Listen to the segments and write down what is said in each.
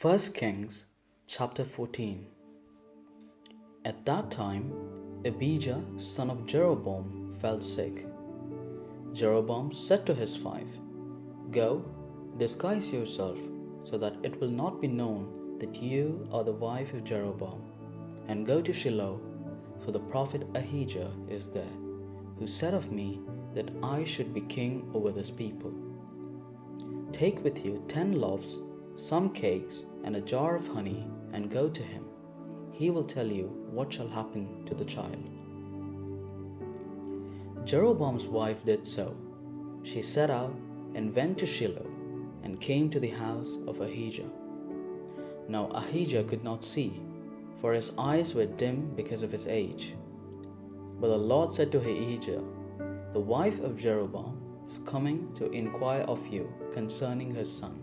1 Kings chapter 14. At that time, Abijah son of Jeroboam fell sick. Jeroboam said to his wife, "Go, disguise yourself, so that it will not be known that you are the wife of Jeroboam, and go to Shiloh, for the prophet Ahijah is there, who said of me that I should be king over this people. Take with you 10 loaves, some cakes, and a jar of honey, and go to him. He will tell you what shall happen to the child." Jeroboam's wife did so. She set out and went to Shiloh, and came to the house of Ahijah. Now Ahijah could not see, for his eyes were dim because of his age. But the Lord said to Ahijah, "The wife of Jeroboam is coming to inquire of you concerning her son,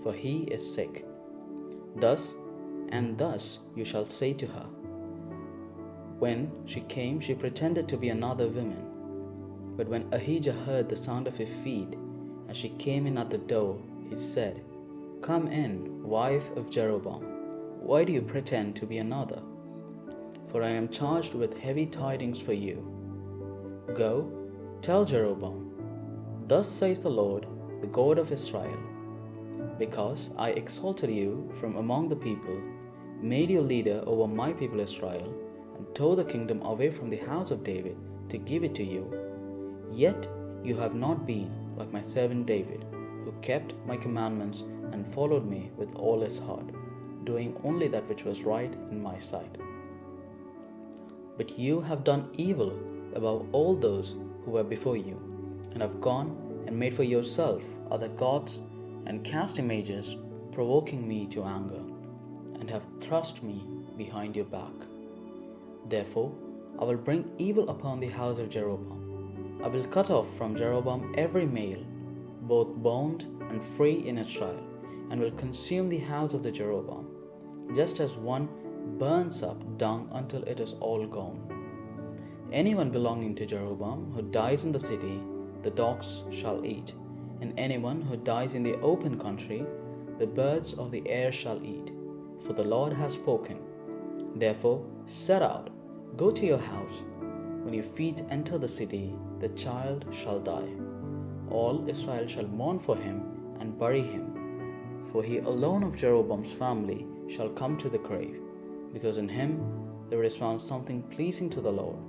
for he is sick. Thus and thus you shall say to her." When she came, she pretended to be another woman. But when Ahijah heard the sound of her feet, as she came in at the door, he said, "Come in, wife of Jeroboam. Why do you pretend to be another? For I am charged with heavy tidings for you. Go, tell Jeroboam, thus says the Lord, the God of Israel, because I exalted you from among the people, made you leader over my people Israel, and tore the kingdom away from the house of David to give it to you. Yet you have not been like my servant David, who kept my commandments and followed me with all his heart, doing only that which was right in my sight. But you have done evil above all those who were before you, and have gone and made for yourself other gods, and cast images, provoking me to anger, and have thrust me behind your back. Therefore I will bring evil upon the house of Jeroboam. I will cut off from Jeroboam every male, both bond and free in Israel, and will consume the house of the Jeroboam, just as one burns up dung until it is all gone. Anyone belonging to Jeroboam who dies in the city, the dogs shall eat, and anyone who dies in the open country, the birds of the air shall eat. For the Lord has spoken. Therefore set out, go to your house. When your feet enter the city, the child shall die. All Israel shall mourn for him and bury him. For he alone of Jeroboam's family shall come to the grave, because in him there is found something pleasing to the Lord,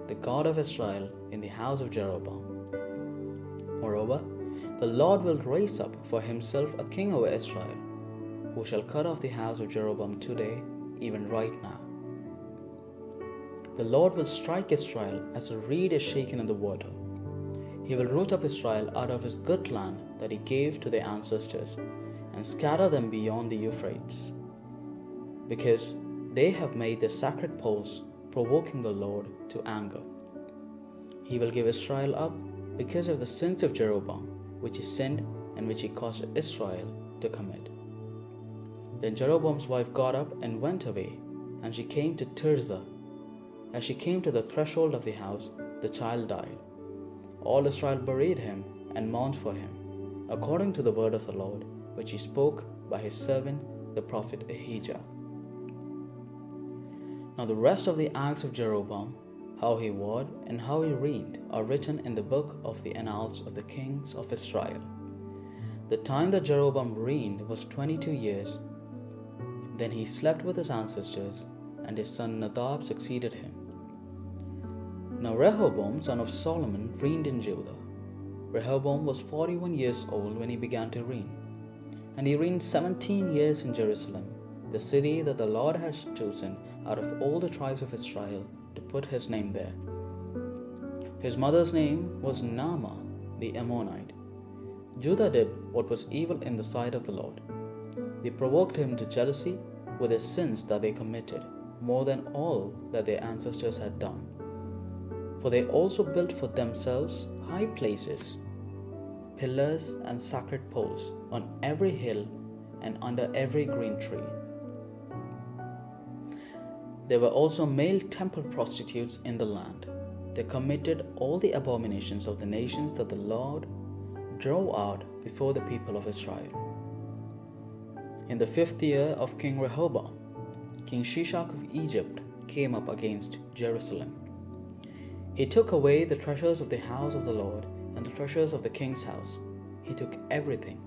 the God of Israel, in the house of Jeroboam. Moreover, the Lord will raise up for himself a king over Israel, who shall cut off the house of Jeroboam today, even right now. The Lord will strike Israel as a reed is shaken in the water. He will root up Israel out of his good land that he gave to their ancestors, and scatter them beyond the Euphrates, because they have made their sacred poles, provoking the Lord to anger. He will give Israel up because of the sins of Jeroboam, which he sinned and which he caused Israel to commit. Then Jeroboam's wife got up and went away, and she came to Tirzah. As she came to the threshold of the house, the child died. All Israel buried him and mourned for him, according to the word of the Lord, which he spoke by his servant the prophet Ahijah. Now the rest of the acts of Jeroboam, how he warred and how he reigned, are written in the book of the annals of the kings of Israel. The time that Jeroboam reigned was 22 years. Then he slept with his ancestors, and his son Nadab succeeded him. Now Rehoboam, son of Solomon, reigned in Judah. Rehoboam was 41 years old when he began to reign, and he reigned 17 years in Jerusalem, the city that the Lord has chosen out of all the tribes of Israel to put his name there. His mother's name was Naamah the Ammonite. Judah did what was evil in the sight of the Lord. They provoked him to jealousy with the sins that they committed, more than all that their ancestors had done. For they also built for themselves high places, pillars and sacred poles on every hill and under every green tree. There were also male temple prostitutes in the land. They committed all the abominations of the nations that the Lord drove out before the people of Israel. In the 5th year of King Rehoboam, King Shishak of Egypt came up against Jerusalem. He took away the treasures of the house of the Lord and the treasures of the king's house. He took everything.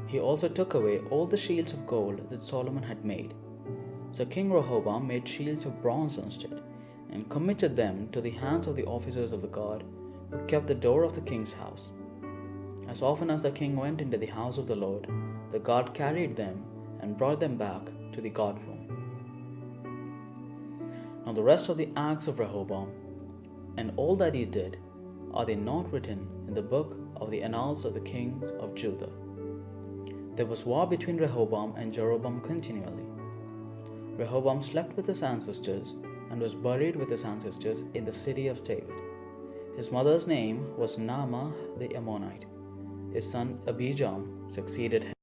He also took away all the shields of gold that Solomon had made. So King Rehoboam made shields of bronze instead, and committed them to the hands of the officers of the guard who kept the door of the king's house. As often as the king went into the house of the Lord, the guard carried them and brought them back to the guard room. Now the rest of the acts of Rehoboam and all that he did, are they not written in the book of the annals of the kings of Judah? There was war between Rehoboam and Jeroboam continually. Rehoboam slept with his ancestors and was buried with his ancestors in the city of David. His mother's name was Naamah the Ammonite. His son Abijam succeeded him.